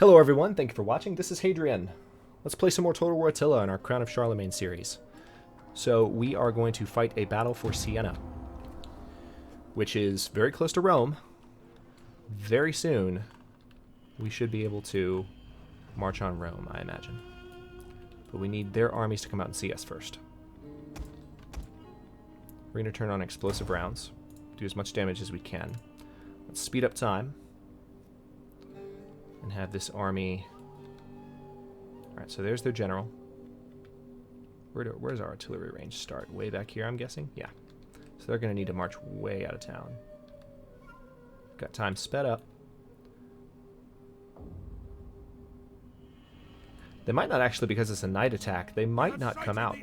Hello everyone, thank you for watching. This is Hadrian. Let's play some more Total War Attila in our Crown of Charlemagne series. So we are going to fight a battle for Siena, which is very close to Rome. Very soon, we should be able to march on Rome, I imagine. But we need their armies to come out and see us first. We're going to turn on explosive rounds, do as much damage as we can. Let's speed up time and have this army. Alright, so there's their general. Where's our artillery range start? Way back here, I'm guessing? Yeah. So they're going to need to march way out of town. Got time sped up. They might not actually, because it's a night attack, they might not come out.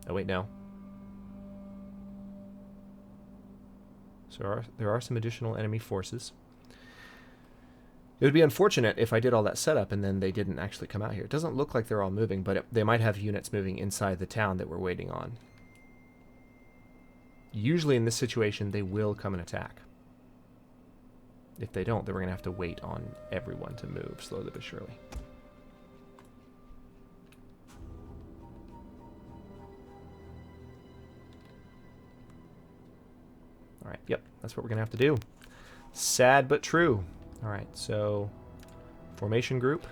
Oh wait, no. So there are some additional enemy forces. It would be unfortunate if I did all that setup and then they didn't actually come out here. It doesn't look like they're all moving, but they might have units moving inside the town that we're waiting on. Usually in this situation, they will come and attack. If they don't, then we're going to have to wait on everyone to move slowly but surely. Alright, yep, that's what we're going to have to do. Sad but true. Alright, so formation group.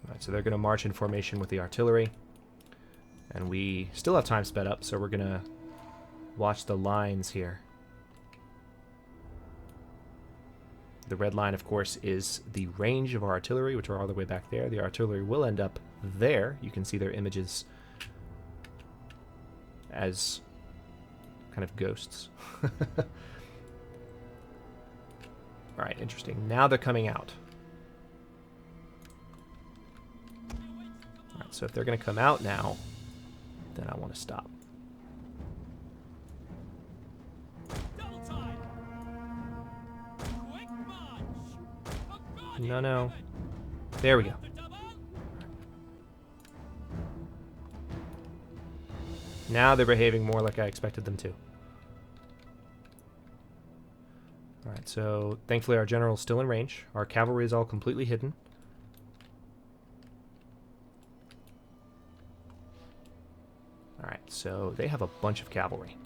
Alright, so they're going to march in formation with the artillery. And we still have time sped up, so we're going to watch the lines here. The red line, of course, is the range of our artillery, which are all the way back there. The artillery will end up there. You can see their images as kind of ghosts. Alright, interesting. Now they're coming out. Alright, so if they're going to come out now, then I want to stop. No. There we go. Now they're behaving more like I expected them to. Alright, so thankfully our general is still in range. Our cavalry is all completely hidden. Alright, so they have a bunch of cavalry.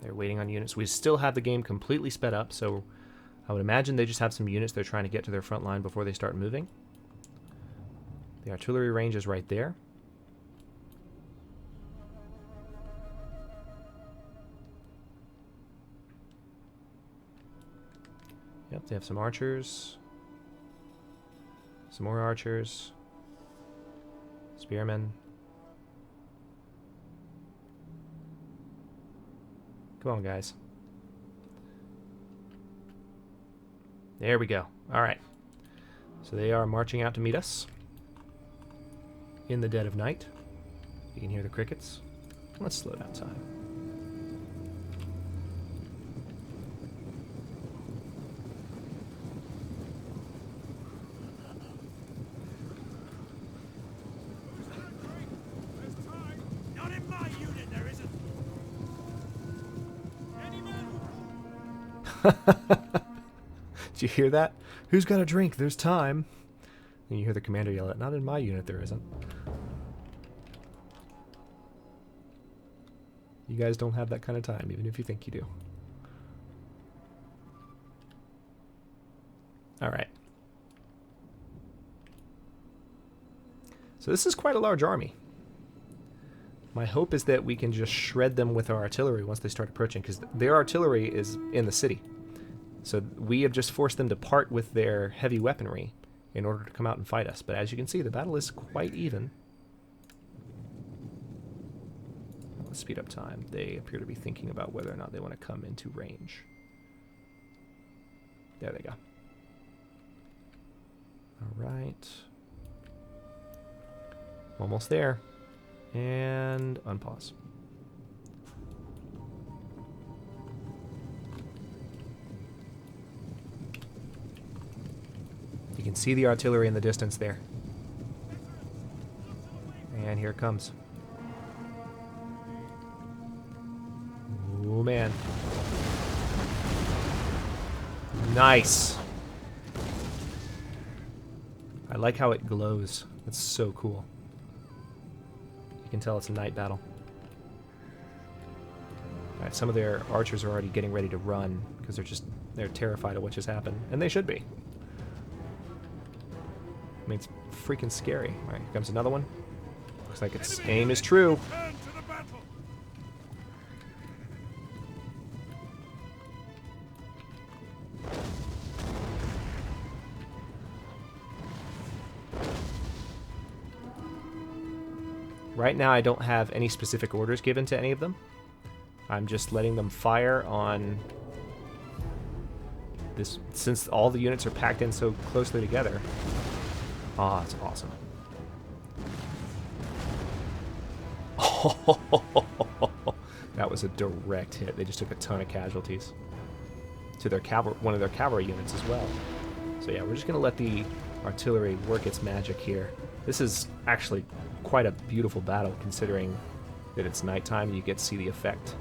They're waiting on units. We still have the game completely sped up, so I would imagine they just have some units they're trying to get to their front line before they start moving. The artillery range is right there. Yep, they have some archers. Some more archers. Spearmen. Come on, guys. There we go. Alright. So they are marching out to meet us in the dead of night. You can hear the crickets. Let's slow down time. Did you hear that? Who's got a drink? There's time. And you hear the commander yell out, not in my unit there isn't. You guys don't have that kind of time, even if you think you do. Alright. So this is quite a large army. My hope is that we can just shred them with our artillery once they start approaching, because their artillery is in the city. So we have just forced them to part with their heavy weaponry in order to come out and fight us. But as you can see, the battle is quite even. Let's speed up time. They appear to be thinking about whether or not they want to come into range. There they go. All right. Almost there. And unpause. can see the artillery in the distance there. And here it comes. Oh, man. Nice. I like how it glows. It's so cool. You can tell it's a night battle. Alright, some of their archers are already getting ready to run because they're terrified of what just happened. And they should be. I mean, it's freaking scary. Alright, here comes another one. Looks like its aim is true. Right now I don't have any specific orders given to any of them. I'm just letting them fire on this, since all the units are packed in so closely together. Ah, that's awesome. That was a direct hit. They just took a ton of casualties to their one of their cavalry units as well. So yeah, we're just going to let the artillery work its magic here. This is actually quite a beautiful battle, considering that it's nighttime and you get to see the effect.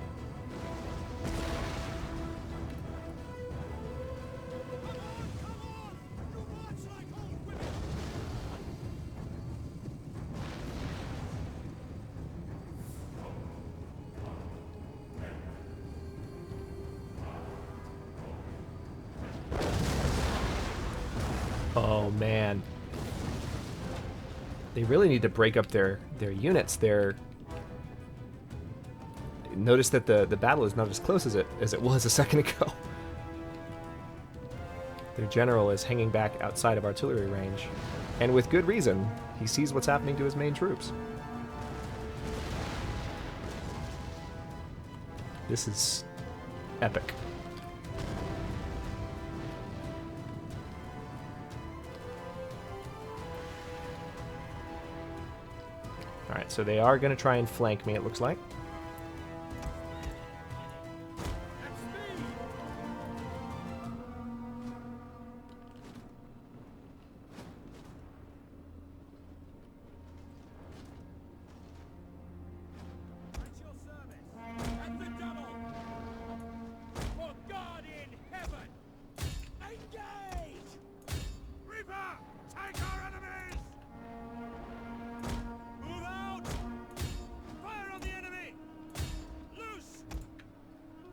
Oh man. They really need to break up their units. Notice that the battle is not as close as it was a second ago. Their general is hanging back outside of artillery range, and with good reason. He sees what's happening to his main troops. This is epic. Alright, so they are going to try and flank me, it looks like.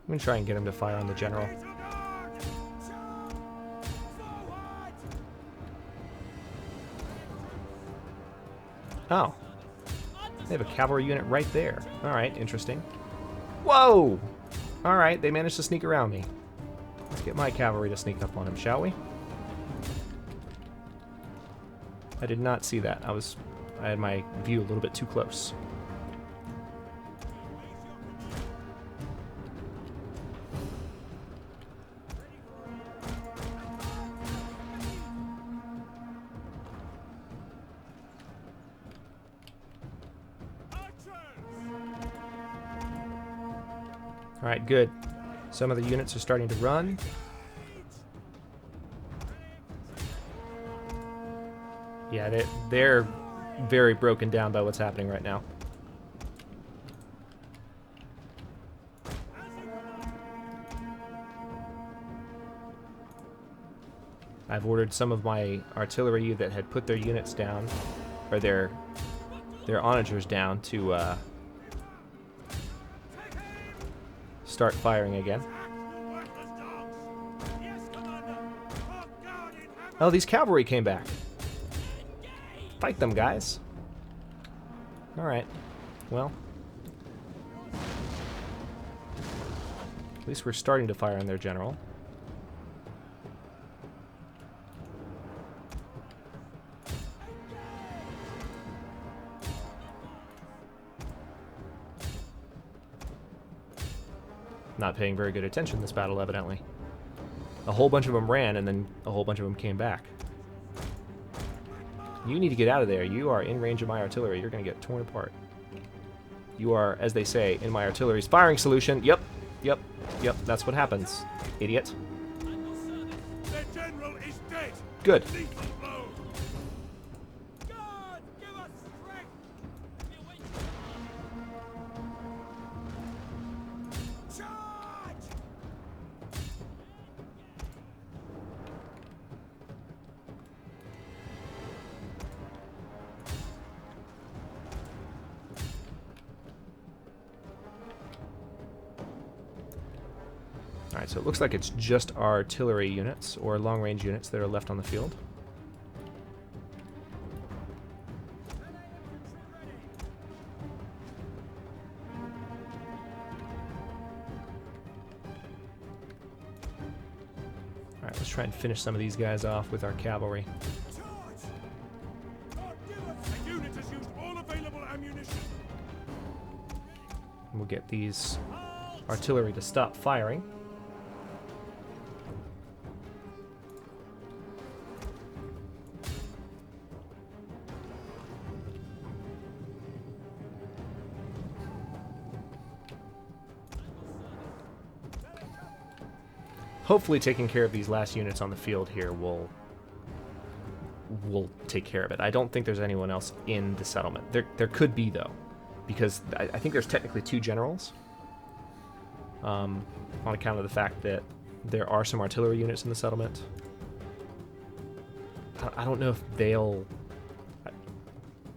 I'm gonna try and get him to fire on the general. Oh. They have a cavalry unit right there. Alright, interesting. Whoa! Alright, they managed to sneak around me. Let's get my cavalry to sneak up on him, shall we? I did not see that. I had my view a little bit too close. Alright, good. Some of the units are starting to run. Yeah, they're very broken down by what's happening right now. I've ordered some of my artillery that had put their units down, or their onagers down, to start firing again. Oh, these cavalry came back. Fight them, guys. Alright. Well. At least we're starting to fire on their general. Not paying very good attention in this battle, evidently. A whole bunch of them ran, and then a whole bunch of them came back. You need to get out of there. You are in range of my artillery. You're going to get torn apart. You are, as they say, in my artillery's firing solution. Yep, yep, yep. That's what happens, idiot. Their general is dead. Good. Alright, so it looks like it's just artillery units or long-range units that are left on the field. Alright, let's try and finish some of these guys off with our cavalry. We'll get these artillery to stop firing. Hopefully taking care of these last units on the field here will take care of it. I don't think there's anyone else in the settlement. There could be, though, because I think there's technically 2 generals on account of the fact that there are some artillery units in the settlement. I don't know if they'll...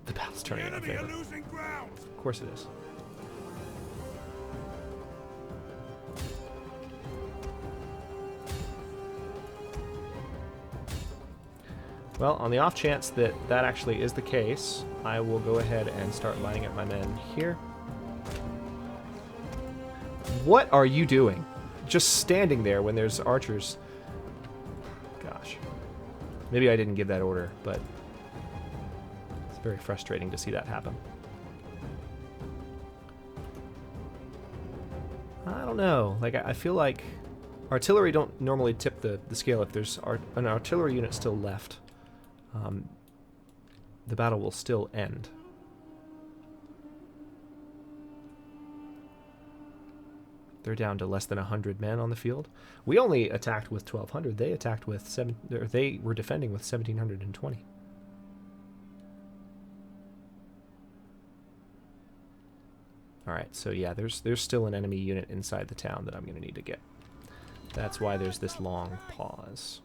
The battle's turning in our favor. Of course it is. Well, on the off chance that that actually is the case, I will go ahead and start lining up my men here. What are you doing? Just standing there when there's archers. Gosh. Maybe I didn't give that order, but it's very frustrating to see that happen. I don't know. Like, I feel like artillery don't normally tip the scale. If there's an artillery unit still left, the battle will still end. They're down to less than 100 men on the field. We only attacked with 1,200. They attacked with they were defending with 1,720. All right, so yeah, there's still an enemy unit inside the town that I'm going to need to get. That's why there's this long pause.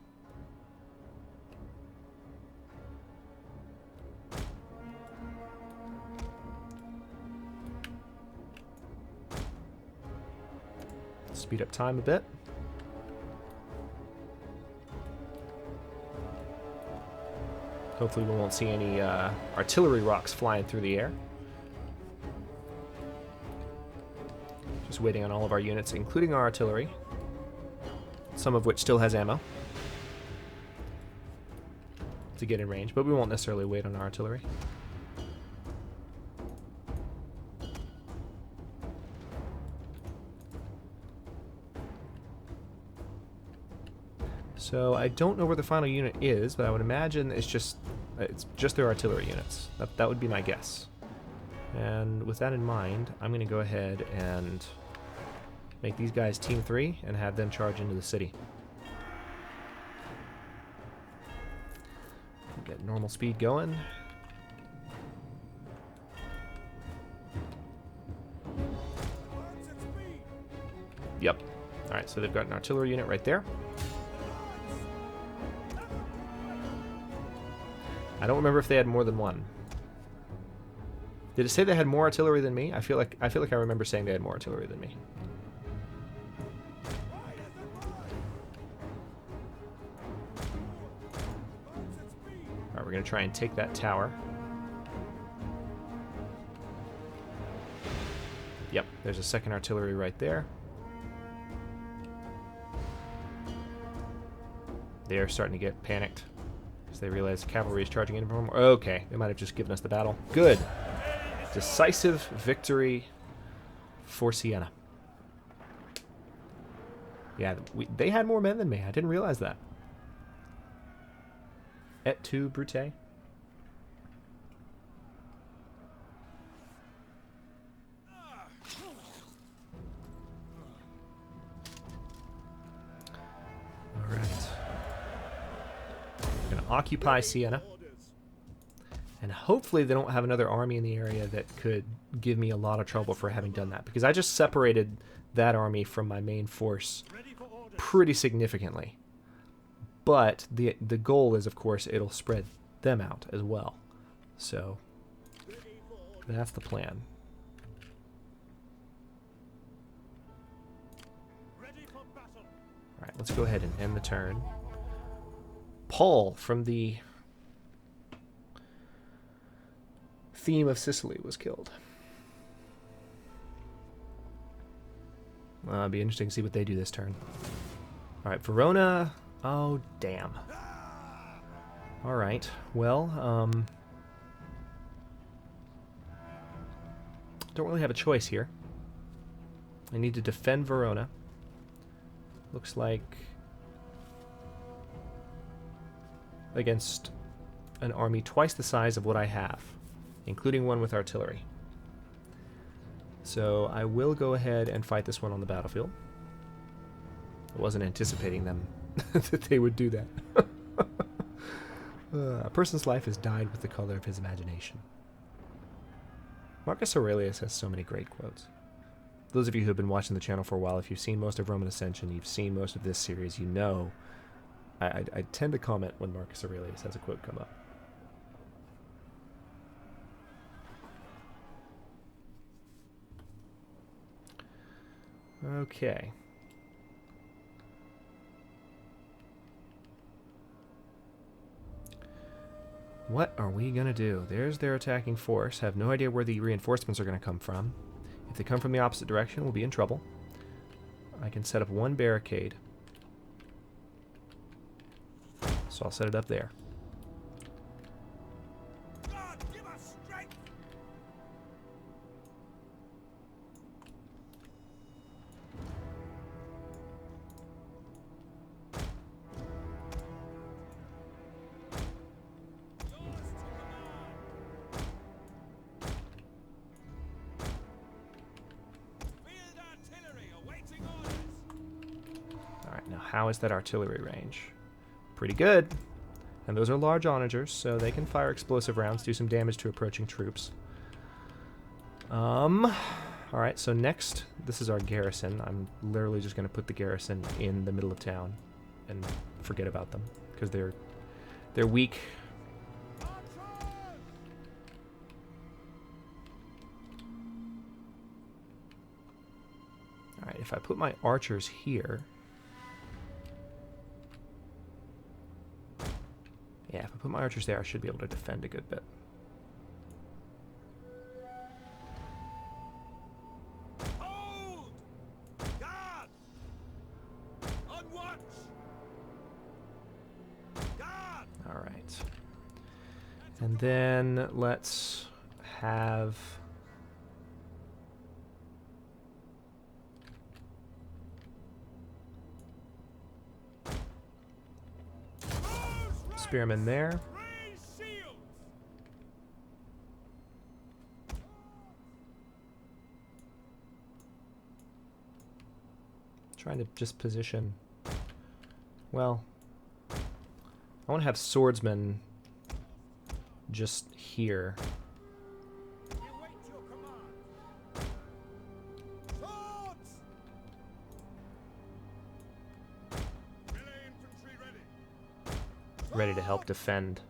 Speed up time a bit. Hopefully we won't see any artillery rocks flying through the air. Just waiting on all of our units, including our artillery, some of which still has ammo, to get in range, but we won't necessarily wait on our artillery. So I don't know where the final unit is, but I would imagine it's just their artillery units. That would be my guess. And with that in mind, I'm going to go ahead and make these guys Team 3 and have them charge into the city. Get normal speed going. Yep. Alright, so they've got an artillery unit right there. I don't remember if they had more than one. Did it say they had more artillery than me? I feel like I remember saying they had more artillery than me. Alright, we're gonna try and take that tower. Yep, there's a second artillery right there. They are starting to get panicked. They realize cavalry is charging in from them. Okay, they might have just given us the battle. Good. Decisive victory for Siena. Yeah, they had more men than me. I didn't realize that. Et tu, Brute? Occupy Siena, and hopefully they don't have another army in the area that could give me a lot of trouble for having done that, because I just separated that army from my main force pretty significantly. But the goal is, of course, it'll spread them out as well. So that's the plan. Alright, let's go ahead and end the turn. Paul from the theme of Sicily was killed. It'll be interesting to see what they do this turn. Alright, Verona. Oh, damn. Alright, well, don't really have a choice here. I need to defend Verona. Looks like against an army twice the size of what I have, including one with artillery. So I will go ahead and fight this one on the battlefield. I wasn't anticipating them that they would do that. A person's life has dyed with the color of his imagination. Marcus Aurelius has so many great quotes. Those of you who have been watching the channel for a while, if you've seen most of Roman Ascension, you've seen most of this series, you know I tend to comment when Marcus Aurelius has a quote come up. Okay. What are we going to do? There's their attacking force. Have no idea where the reinforcements are going to come from. If they come from the opposite direction, we'll be in trouble. I can set up one barricade. So I'll set it up there. God, give us strength. How is that artillery range? Pretty good. And those are large onagers, so they can fire explosive rounds, do some damage to approaching troops. Alright, so next, this is our garrison. I'm literally just going to put the garrison in the middle of town and forget about them, because they're weak. Alright, if I put my archers here... Yeah, if I put my archers there, I should be able to defend a good bit. Hold! Guard! On watch! Guard! All right. And then let's have... Spearmen there. Trying to just position. Well, I want to have swordsmen just here. Ready to help defend,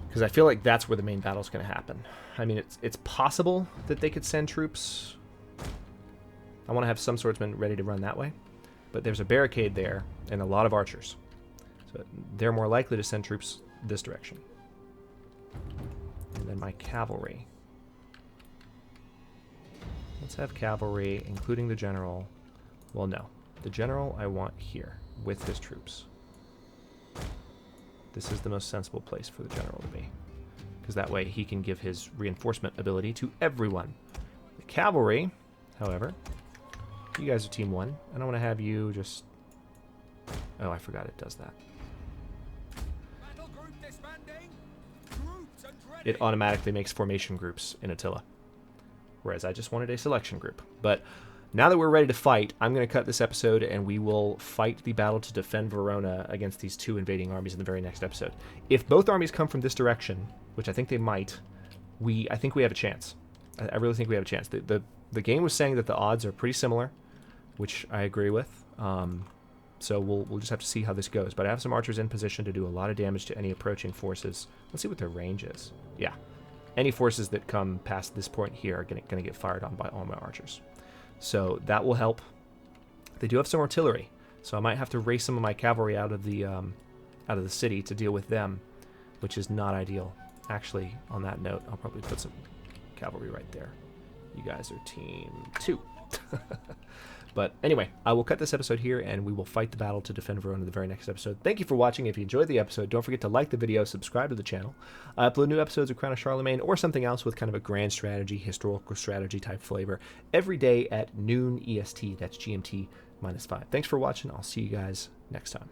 because I feel like that's where the main battle is going to happen. I mean, it's possible that they could send troops. I want to have some swordsmen ready to run that way, but there's a barricade there and a lot of archers, so they're more likely to send troops this direction. And then my cavalry. Let's have cavalry, including the general. Well, no, the general I want here with his troops. This is the most sensible place for the general to be, because that way he can give his reinforcement ability to everyone. The cavalry, however, you guys are team 1, and I want to have you just... Oh, I forgot it does that. It automatically makes formation groups in Attila, whereas I just wanted a selection group. But now that we're ready to fight, I'm going to cut this episode, and we will fight the battle to defend Verona against these two invading armies in the very next episode. If both armies come from this direction, which I think they might, I think we have a chance. I really think we have a chance. The game was saying that the odds are pretty similar, which I agree with. So we'll just have to see how this goes. But I have some archers in position to do a lot of damage to any approaching forces. Let's see what their range is. Yeah. Any forces that come past this point here are going to get fired on by all my archers. So that will help. They do have some artillery, so I might have to race some of my cavalry out of the city to deal with them, which is not ideal. Actually, on that note, I'll probably put some cavalry right there. You guys are team 2. But anyway, I will cut this episode here, and we will fight the battle to defend Verona in the very next episode. Thank you for watching. If you enjoyed the episode, don't forget to like the video, subscribe to the channel. I upload new episodes of Crown of Charlemagne or something else with kind of a grand strategy, historical strategy type flavor every day at noon EST. That's GMT -5. Thanks for watching. I'll see you guys next time.